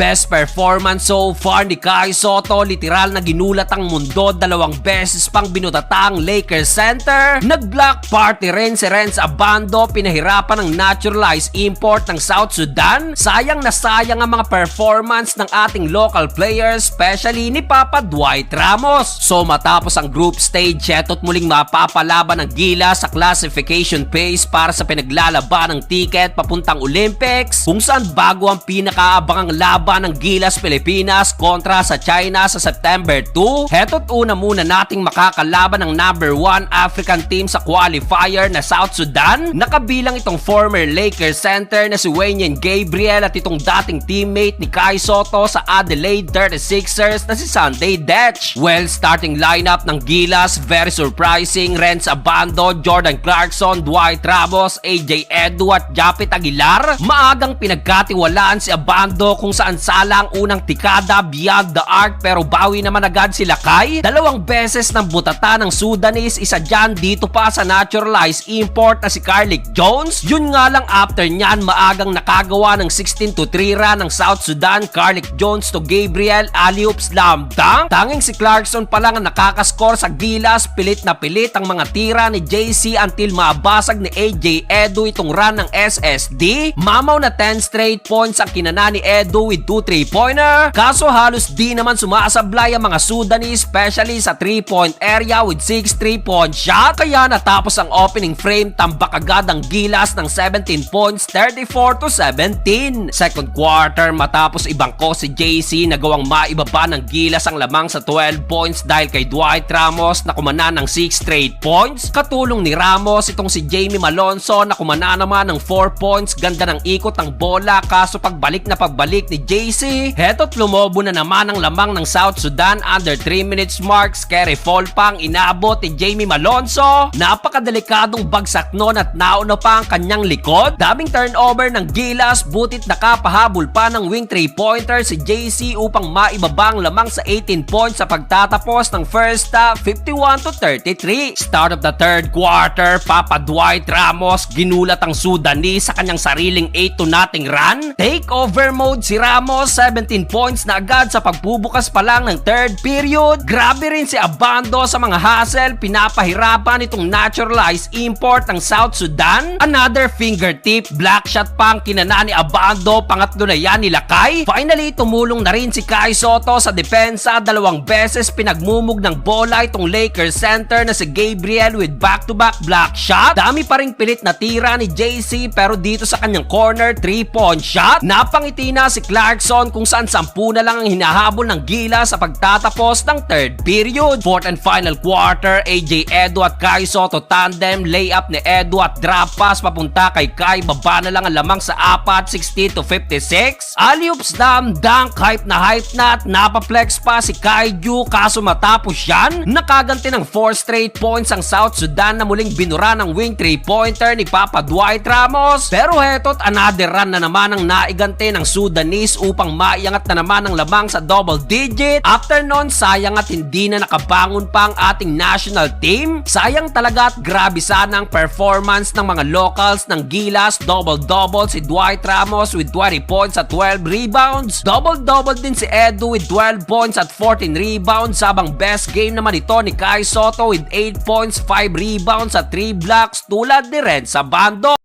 Best performance so far ni Kai Sotto, literal na ginulat ang mundo, 2 beses pang binutata ang Lakers center. Nag-block party rin si Renz Abando, pinahirapan ng naturalized import ng South Sudan. Sayang na sayang ang mga performance ng ating local players, especially ni Papa Dwight Ramos. So matapos ang group stage, eto't muling mapapalaban ng Gilas sa classification phase para sa pinaglalaban ng ticket papuntang Olympics, kung saan bago ang pinakaabangang laban ng Gilas Pilipinas kontra sa China sa September 2. Heto't una muna nating makakalaban ng number 1 African team sa qualifier na South Sudan. Nakabilang itong former Lakers center na si Wayne Gabriel at itong dating teammate ni Kai Sotto sa Adelaide 36ers na si Sunday Dech. Well, starting lineup ng Gilas, very surprising: Renz Abando, Jordan Clarkson, Dwight Ramos, AJ Edu at Japit Aguilar. Maagang pinagkatiwalaan si Abando kung saan sala ang unang tikada beyond the arc, pero bawi naman agad sila Kai. 2 beses ng butata ng Sudanese, isa dyan dito pa sa naturalized import na si Carlik Jones. Yun nga lang, after nyan maagang nakagawa ng 16-3 run ng South Sudan. Carlik Jones to Gabriel, alley-oop slam dunk. Tanging si Clarkson pa lang ang nakakaskor sa Gilas. Pilit na pilit ang mga tira ni JC until mabasag ni AJ Edu itong run ng SSD. Mamaw na 10 straight points ang kinana ni Edu with 2 3-pointer. Kaso halos di naman sumasablay ang mga Sudanese, especially sa 3-point area with 6 3-point shot. Kaya natapos ang opening frame, tambak agad ang Gilas ng 17 points, 34-17. Second quarter, matapos ibangko si JC, nagawang maibaba ng Gilas ang lamang sa 12 points dahil kay Dwight Ramos na kumana ng 6 straight points. Katulong ni Ramos itong si Jamie Malonzo na kumana naman ng 4 points. Ganda ng ikot ng bola, kaso pagbalik ni JC, heto't lumobo na naman ang lamang ng South Sudan. Under 3 minutes mark, scary fall pang inabot ni Jamie Malonzo. Napakadelikadong bagsak nun at nauna pa ang kanyang likod. Daming turnover ng Gilas, butit nakapahabol pa ng wing 3-pointer si JC upang maibabang lamang sa 18 points sa pagtatapos ng first half, 51-33. Start of the third quarter, Papa Dwight Ramos, ginulat ang Sudanese sa kanyang sariling 8-0 run. Takeover mode si Ramos, 17 points na agad sa pagbubukas pa lang ng third period. Grabe rin si Abando sa mga hustle, pinapahirapan itong naturalized import ng South Sudan. Another fingertip, black shot pang kinana ni Abando, pangatlo na yan nila Kai. Finally, tumulong na rin si Kai Sotto sa depensa, 2 beses pinagmumug ng bola itong Lakers center na si Gabriel with back-to-back block shot. Dami pa ring pilit na tira ni JC, pero dito sa kanyang corner 3-point shot. Napangiti na si Clarkson kung saan 10 na lang ang hinahabol ng Gilas sa pagtatapos ng third period. Fourth and final quarter, AJ Edu at Kai Sotto tandem, layup ni Edu at drop pass papunta kay Kai, baba na lang ang lamang sa 4, 60-56. Alley-oop slam dunk, hype na at napaplex pa si Kaiju, kaso matapos yan, nakaganti ng 4 straight points ang South Sudan na muling binura ng wing 3-pointer ni Papa Dwight Ramos. Pero heto't another run na naman ang naigante ng Sudanese upang maiangat na naman ang lamang sa double digit. After nun, sayang at hindi na nakabangon pa ang ating national team. Sayang talaga at grabe sana ang performance ng mga locals ng Gilas. Double-double si Dwight Ramos with 20 points at 12 rebounds. Double-double din si Edu with 12 points at 14 rebounds, habang best game naman ito ni Kai Sotto with 8 points, 5 rebounds at 3 blocks tulad ni Renz Abando.